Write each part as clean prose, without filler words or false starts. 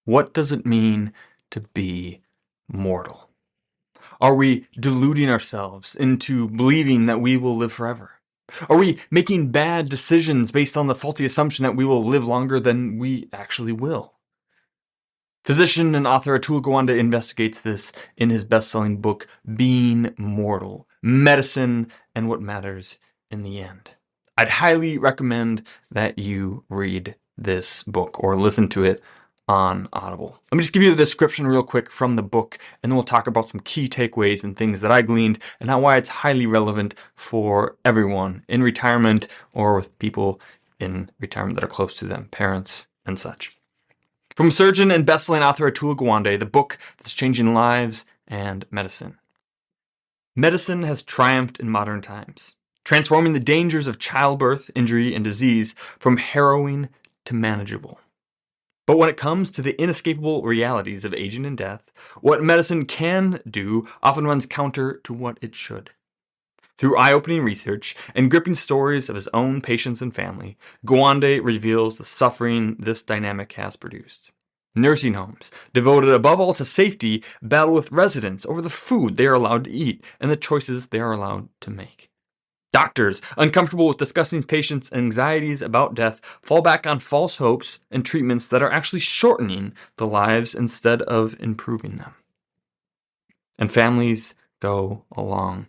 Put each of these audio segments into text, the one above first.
What does it mean to be mortal? Are we deluding ourselves into believing that we will live forever? Are we making bad decisions based on the faulty assumption that we will live longer than we actually will? Physician and author Atul Gawande investigates this in his best-selling book, Being Mortal: Medicine and What Matters in the End. I'd highly recommend that you read this book or listen to it on Audible. Let me just give you the description real quick from the book, and then we'll talk about some key takeaways and things that I gleaned and why it's highly relevant for everyone in retirement or with people in retirement that are close to them, parents and such. From surgeon and best-selling author Atul Gawande, the book that's changing lives and medicine. Medicine has triumphed in modern times, transforming the dangers of childbirth, injury, and disease from harrowing to manageable. But when it comes to the inescapable realities of aging and death, what medicine can do often runs counter to what it should. Through eye-opening research and gripping stories of his own patients and family, Gawande reveals the suffering this dynamic has produced. Nursing homes, devoted above all to safety, battle with residents over the food they are allowed to eat and the choices they are allowed to make. Doctors, uncomfortable with discussing patients' anxieties about death, fall back on false hopes and treatments that are actually shortening the lives instead of improving them. And families go along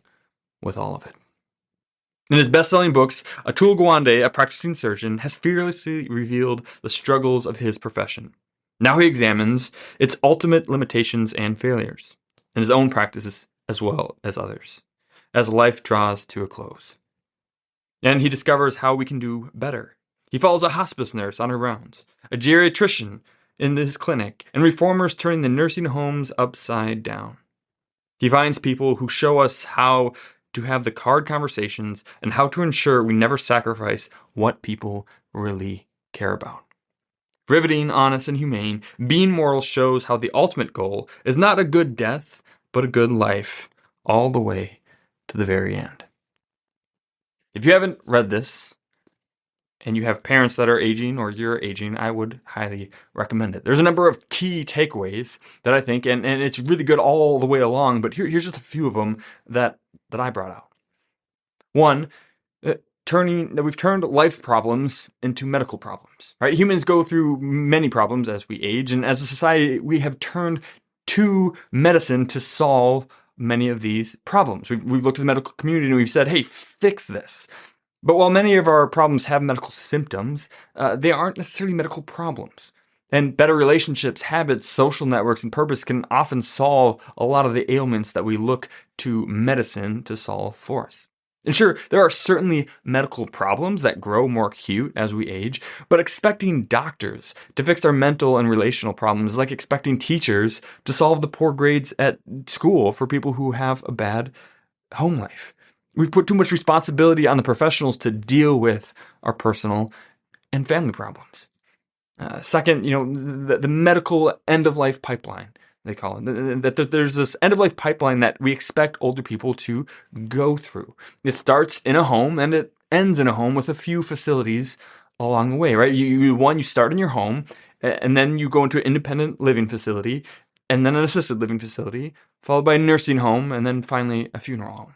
with all of it. In his best-selling books, Atul Gawande, a practicing surgeon, has fearlessly revealed the struggles of his profession. Now he examines its ultimate limitations and failures, in his own practices as well as others, as life draws to a close. And he discovers how we can do better. He follows a hospice nurse on her rounds, a geriatrician in his clinic, and reformers turning the nursing homes upside down. He finds people who show us how to have the hard conversations and how to ensure we never sacrifice what people really care about. Riveting, honest, and humane, Being Mortal shows how the ultimate goal is not a good death, but a good life, all the way to the very end. If you haven't read this, and you have parents that are aging or you're aging, I would highly recommend it. There's a number of key takeaways that I think, and it's really good all the way along, but here's just a few of them that I brought out. One, we've turned life problems into medical problems, right? Humans go through many problems as we age, and as a society, we have turned to medicine to solve many of these problems. We've looked at the medical community and we've said, hey, fix this. But while many of our problems have medical symptoms, they aren't necessarily medical problems. And better relationships, habits, social networks, and purpose can often solve a lot of the ailments that we look to medicine to solve for us. And sure, there are certainly medical problems that grow more acute as we age, but expecting doctors to fix our mental and relational problems is like expecting teachers to solve the poor grades at school for people who have a bad home life. We've put too much responsibility on the professionals to deal with our personal and family problems. Second, the medical end-of-life pipeline, they call it. That there's this end-of-life pipeline that we expect older people to go through. It starts in a home and it ends in a home with a few facilities along the way, right? You start in your home, and then you go into an independent living facility, and then an assisted living facility, followed by a nursing home, and then finally a funeral home.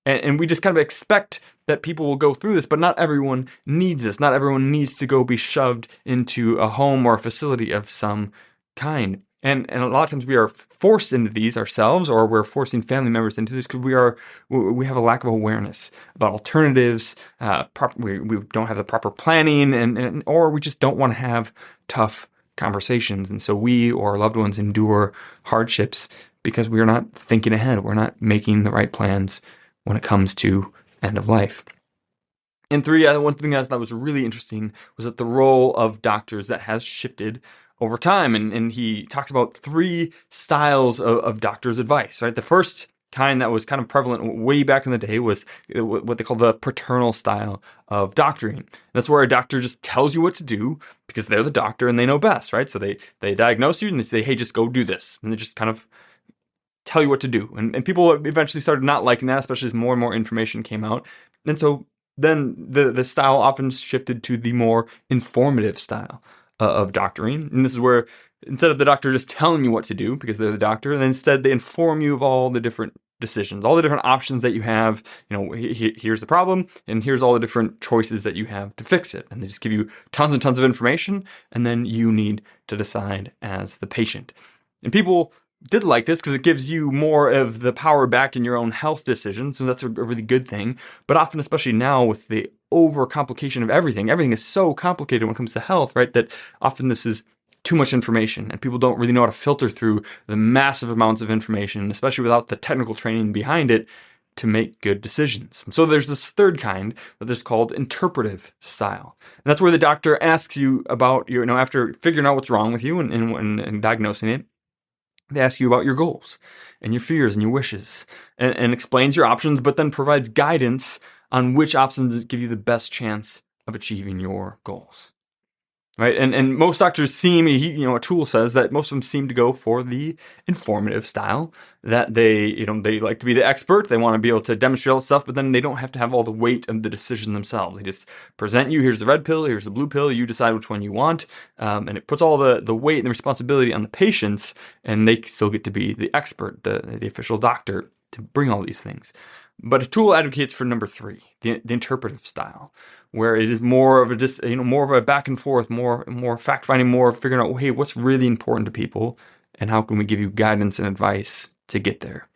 And we just kind of expect that people will go through this, but not everyone needs this. Not everyone needs to go be shoved into a home or a facility of some kind. And a lot of times we are forced into these ourselves, or we're forcing family members into this because we have a lack of awareness about alternatives. We don't have the proper planning, or we just don't want to have tough conversations. And so we or our loved ones endure hardships because we are not thinking ahead. We're not making the right plans when it comes to end of life. And three, one thing I thought was really interesting was that the role of doctors that has shifted over time. And he talks about three styles of doctors' advice, right? The first kind that was kind of prevalent way back in the day was what they call the paternal style of doctoring. That's where a doctor just tells you what to do because they're the doctor and they know best, right? So they diagnose you and they say, hey, just go do this. And they just kind of tell you what to do. And people eventually started not liking that, especially as more and more information came out. And so then the style often shifted to the more informative style of doctoring. And this is where instead of the doctor just telling you what to do because they're the doctor, then instead they inform you of all the different decisions, all the different options that you have. Here's the problem, and here's all the different choices that you have to fix it. And they just give you tons and tons of information, and then you need to decide as the patient. And people did like this because it gives you more of the power back in your own health decisions. So that's a really good thing. But often, especially now with the overcomplication of everything is so complicated when it comes to health, right? That often this is too much information and people don't really know how to filter through the massive amounts of information, especially without the technical training behind it, to make good decisions. And so there's this third kind that is called interpretive style. And that's where the doctor asks you about after figuring out what's wrong with you and diagnosing it, they ask you about your goals and your fears and your wishes and explains your options, but then provides guidance on which options give you the best chance of achieving your goals. Right. And most doctors a tool says that most of them seem to go for the informative style, that they like to be the expert. They want to be able to demonstrate all this stuff, but then they don't have to have all the weight of the decision themselves. They just present you, here's the red pill, here's the blue pill, you decide which one you want. And it puts all the weight and the responsibility on the patients, and they still get to be the expert, the official doctor, to bring all these things. But a tool advocates for number 3, the interpretive style, where it is more of a back and forth, more fact finding, more figuring out, hey, what's really important to people, and how can we give you guidance and advice to get there.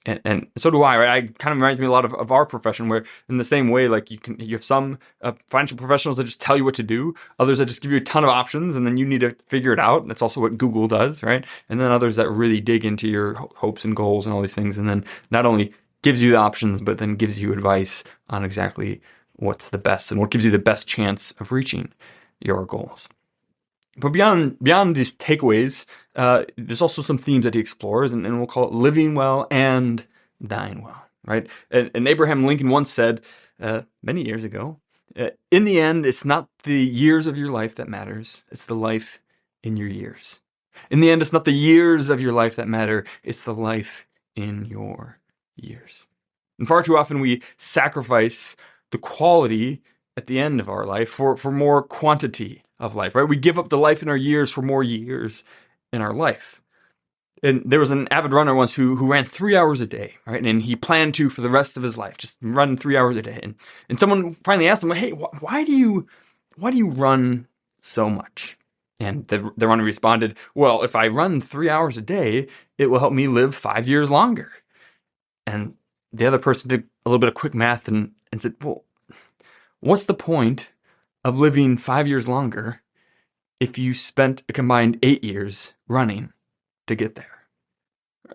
And so do I, right? It kind of reminds me a lot of our profession, where in the same way, like you have some financial professionals that just tell you what to do, others that just give you a ton of options, and then you need to figure it out. That's also what Google does, right? And then others that really dig into your hopes and goals and all these things, and then not only gives you the options, but then gives you advice on exactly what's the best and what gives you the best chance of reaching your goals. But beyond these takeaways, there's also some themes that he explores, and we'll call it living well and dying well, right? And Abraham Lincoln once said, many years ago, in the end, it's not the years of your life that matters, it's the life in your years. In the end, it's not the years of your life that matter, it's the life in your years. And far too often we sacrifice the quality at the end of our life for more quantity of life, right? We give up the life in our years for more years in our life. And there was an avid runner once who ran 3 hours a day, right? And he planned to for the rest of his life, just run 3 hours a day. And someone finally asked him, hey, why do you run so much? And the runner responded, well, if I run 3 hours a day, it will help me live 5 years longer. And the other person did a little bit of quick math and said, well, what's the point of living 5 years longer if you spent a combined 8 years running to get there?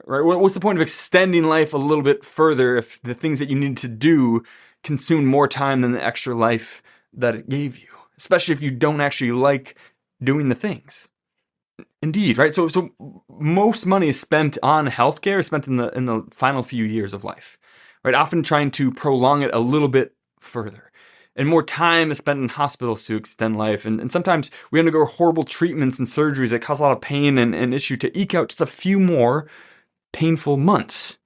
Right? What's the point of extending life a little bit further if the things that you need to do consume more time than the extra life that it gave you, especially if you don't actually like doing the things? Indeed, right? So most money is spent on healthcare, spent in the final few years of life, right? Often trying to prolong it a little bit further. And more time is spent in hospitals to extend life. And sometimes we undergo horrible treatments and surgeries that cause a lot of pain and issue to eke out just a few more painful months,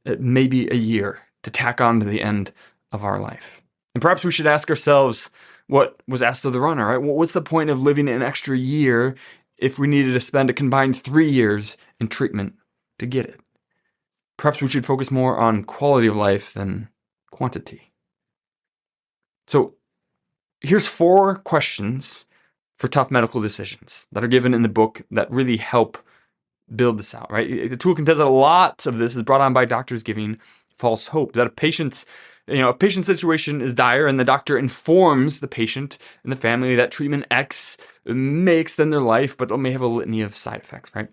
maybe a year, to tack on to the end of our life. And perhaps we should ask ourselves what was asked of the runner, right? What's the point of living an extra year if we needed to spend a combined 3 years in treatment to get it? Perhaps we should focus more on quality of life than quantity. So here's 4 questions for tough medical decisions that are given in the book that really help build this out, right? The tool contends that a lot of this is brought on by doctors giving false hope, that a patient's situation is dire and the doctor informs the patient and the family that treatment X may extend their life, but it may have a litany of side effects, right?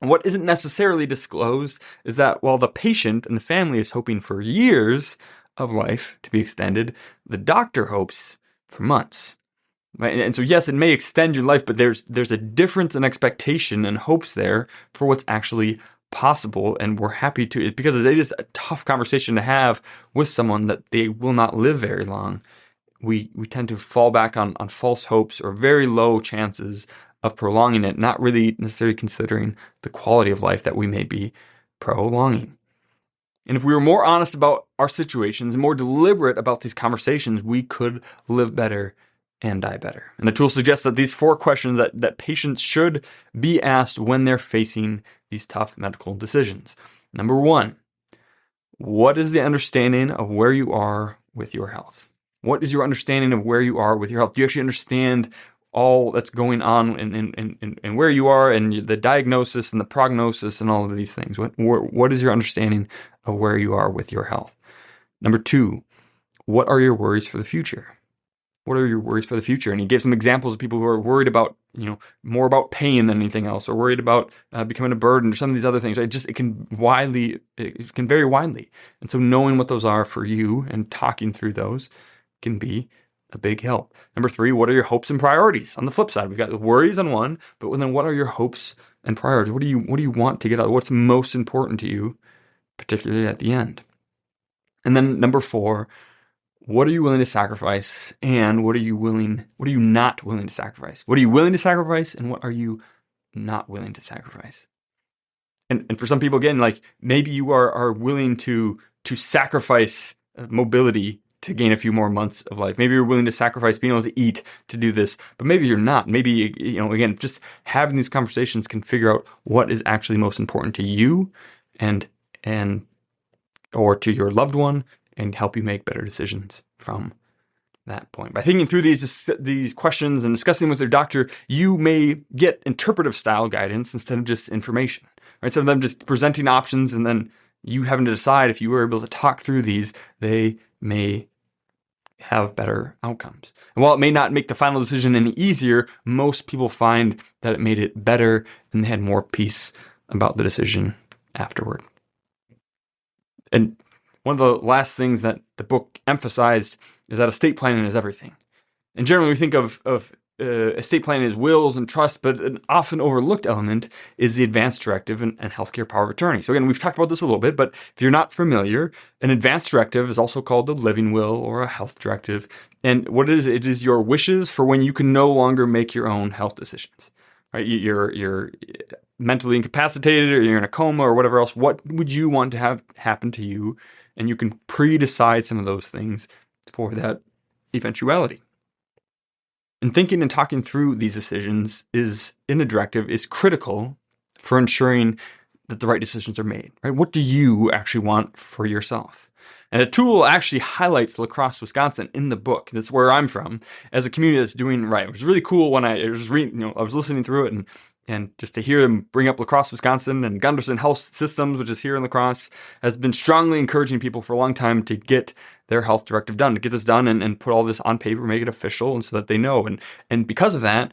And what isn't necessarily disclosed is that while the patient and the family is hoping for years of life to be extended, the doctor hopes for months. Right? And so yes, it may extend your life, but there's a difference in expectation and hopes there for what's actually possible, and we're happy to, because it is a tough conversation to have with someone that they will not live very long. We tend to fall back on false hopes or very low chances of prolonging it, not really necessarily considering the quality of life that we may be prolonging. And if we were more honest about our situations, more deliberate about these conversations, we could live better and die better. And the tool suggests that these 4 questions that patients should be asked when they're facing these tough medical decisions. Number 1, what is the understanding of where you are with your health? What is your understanding of where you are with your health? Do you actually understand all that's going on and where you are and the diagnosis and the prognosis and all of these things? What is your understanding of where you are with your health? Number 2, what are your worries for the future? What are your worries for the future? And he gave some examples of people who are worried about, more about pain than anything else, or worried about becoming a burden, or some of these other things. It can vary widely. And so knowing what those are for you and talking through those can be a big help. Number 3, what are your hopes and priorities? On the flip side, we've got the worries on one, but then what are your hopes and priorities? What do you want to get out? What's most important to you, particularly at the end? And then number 4, what are you willing to sacrifice, and what are you not willing to sacrifice? What are you willing to sacrifice, and what are you not willing to sacrifice? And for some people, again, like maybe you are willing to sacrifice mobility to gain a few more months of life. Maybe you're willing to sacrifice being able to eat to do this, but maybe you're not. Maybe, again, just having these conversations can figure out what is actually most important to you and or to your loved one, and help you make better decisions from that point. By thinking through these questions and discussing them with your doctor, you may get interpretive style guidance instead of just information. Right? Instead of them just presenting options and then you having to decide if you were able to talk through these, they may have better outcomes. And while it may not make the final decision any easier, most people find that it made it better and they had more peace about the decision afterward. And one of the last things that the book emphasized is that estate planning is everything. And generally we think of estate planning as wills and trusts, but an often overlooked element is the advance directive and healthcare power of attorney. So again, we've talked about this a little bit, but if you're not familiar, an advance directive is also called a living will or a health directive. And what it is your wishes for when you can no longer make your own health decisions. Right? You're mentally incapacitated, or you're in a coma, or whatever else. What would you want to have happen to you? And you can pre-decide some of those things for that eventuality. And thinking and talking through these decisions in a directive is critical for ensuring that the right decisions are made. Right? What do you actually want for yourself? And a tool actually highlights La Crosse, Wisconsin in the book. That's where I'm from, as a community that's doing right. It was really cool when I was reading, I was listening through it, and just to hear them bring up La Crosse, Wisconsin, and Gunderson Health Systems, which is here in La Crosse, has been strongly encouraging people for a long time to get their health directive done, to get this done and put all this on paper, make it official, and so that they know. And because of that,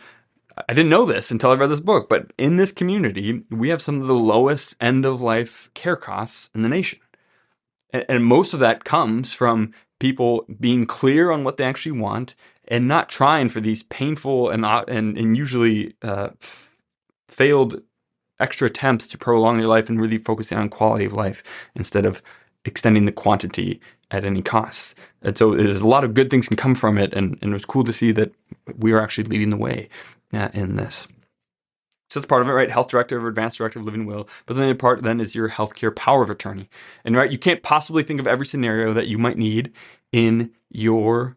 I didn't know this until I read this book, but in this community, we have some of the lowest end-of-life care costs in the nation. And most of that comes from people being clear on what they actually want and not trying for these painful and usually failed extra attempts to prolong their life, and really focusing on quality of life instead of extending the quantity at any cost. And so there's a lot of good things can come from it, and it was cool to see that we are actually leading the way in this. So that's part of it, right? Health directive or advanced directive, living will. But then the other part then is your healthcare power of attorney. And right, you can't possibly think of every scenario that you might need in your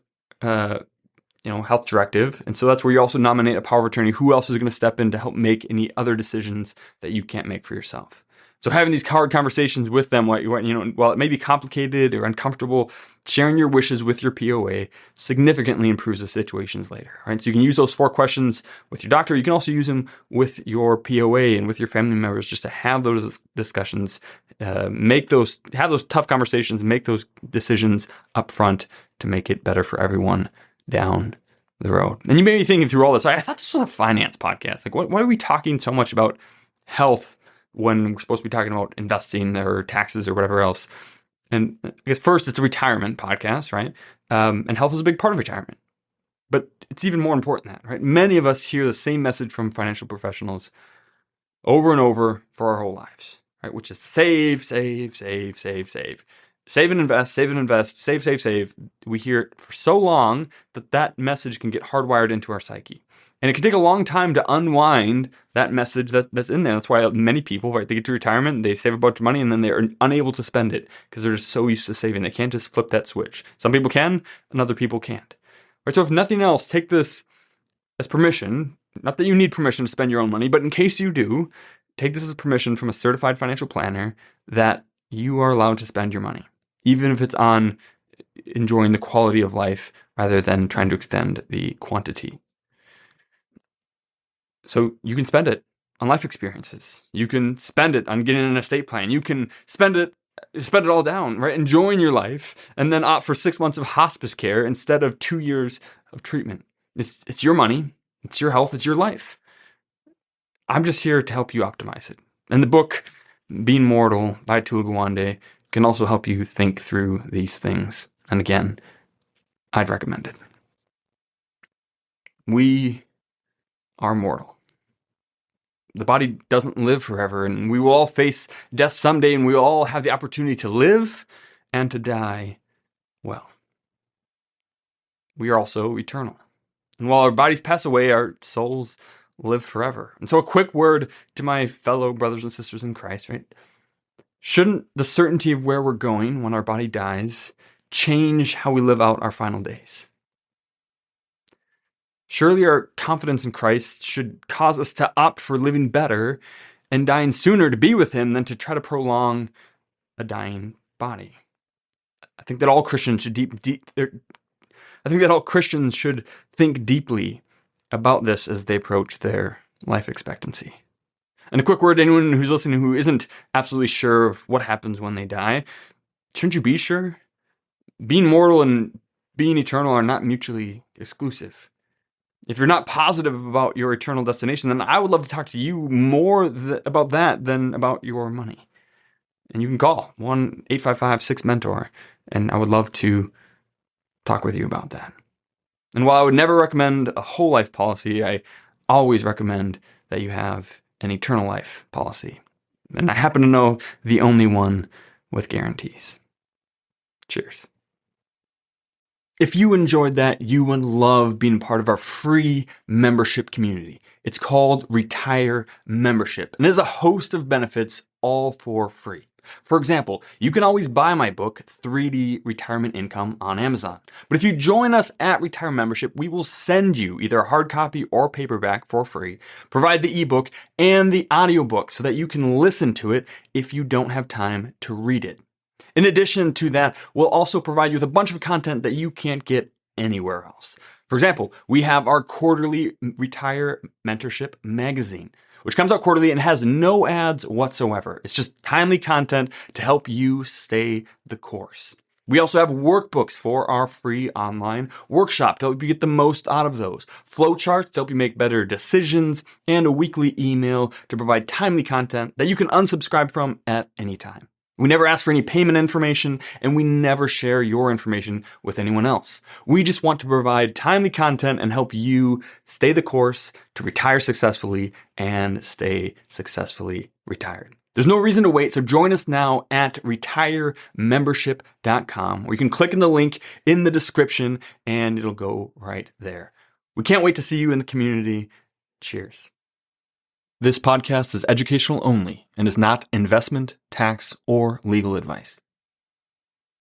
health directive. And so that's where you also nominate a power of attorney. Who else is going to step in to help make any other decisions that you can't make for yourself? So having these hard conversations with them, while it may be complicated or uncomfortable, sharing your wishes with your POA significantly improves the situations later. Right? So you can use those 4 questions with your doctor. You can also use them with your POA and with your family members, just to have those discussions, have those tough conversations, make those decisions up front to make it better for everyone down the road. And you may be thinking through all this, I thought this was a finance podcast. Like, why are we talking so much about health when we're supposed to be talking about investing or taxes or whatever else? And I guess first, it's a retirement podcast, right? And health is a big part of retirement. But it's even more important than that, right? Many of us hear the same message from financial professionals over and over for our whole lives, right? Which is save, save, save, save, save. Save and invest, save and invest, save, save, save. We hear it for so long that message can get hardwired into our psyche. And it can take a long time to unwind that message that's in there. That's why many people, right, they get to retirement, they save a bunch of money, and then they're unable to spend it because they're just so used to saving. They can't just flip that switch. Some people can, and other people can't. Right? So if nothing else, take this as permission. Not that you need permission to spend your own money, but in case you do, take this as permission from a certified financial planner that you are allowed to spend your money, even if it's on enjoying the quality of life rather than trying to extend the quantity. So you can spend it on life experiences. You can spend it on getting an estate plan. You can spend it all down, right? Enjoying your life, and then opt for 6 months of hospice care instead of 2 years of treatment. It's your money, it's your health, it's your life. I'm just here to help you optimize it. And the book, Being Mortal by Tula Gawande, can also help you think through these things. And again, I'd recommend it. We are mortal. The body doesn't live forever, and we will all face death someday, and we all have the opportunity to live and to die well. We are also eternal. And while our bodies pass away, our souls live forever. And so a quick word to my fellow brothers and sisters in Christ, right? Shouldn't the certainty of where we're going when our body dies change how we live out our final days? Surely our confidence in Christ should cause us to opt for living better and dying sooner to be with him than to try to prolong a dying body. I think that all Christians should think deeply about this as they approach their life expectancy. And a quick word to anyone who's listening who isn't absolutely sure of what happens when they die. Shouldn't you be sure? Being mortal and being eternal are not mutually exclusive. If you're not positive about your eternal destination, then I would love to talk to you more about that than about your money. And you can call 1-855-6-MENTOR, and I would love to talk with you about that. And while I would never recommend a whole life policy, I always recommend that you have an eternal life policy. And I happen to know the only one with guarantees. Cheers. If you enjoyed that, you would love being part of our free membership community. It's called Retire Membership, and it has a host of benefits all for free. For example, you can always buy my book, 3D Retirement Income, on Amazon. But if you join us at Retire Membership, we will send you either a hard copy or paperback for free, provide the ebook and the audiobook so that you can listen to it if you don't have time to read it. In addition to that, we'll also provide you with a bunch of content that you can't get anywhere else. For example, we have our quarterly Retire Mentorship magazine, which comes out quarterly and has no ads whatsoever. It's just timely content to help you stay the course. We also have workbooks for our free online workshop to help you get the most out of those, flowcharts to help you make better decisions, and a weekly email to provide timely content that you can unsubscribe from at any time. We never ask for any payment information, and we never share your information with anyone else. We just want to provide timely content and help you stay the course to retire successfully and stay successfully retired. There's no reason to wait, so join us now at retiremembership.com, where you can click in the link in the description and it'll go right there. We can't wait to see you in the community. Cheers. This podcast is educational only and is not investment, tax, or legal advice.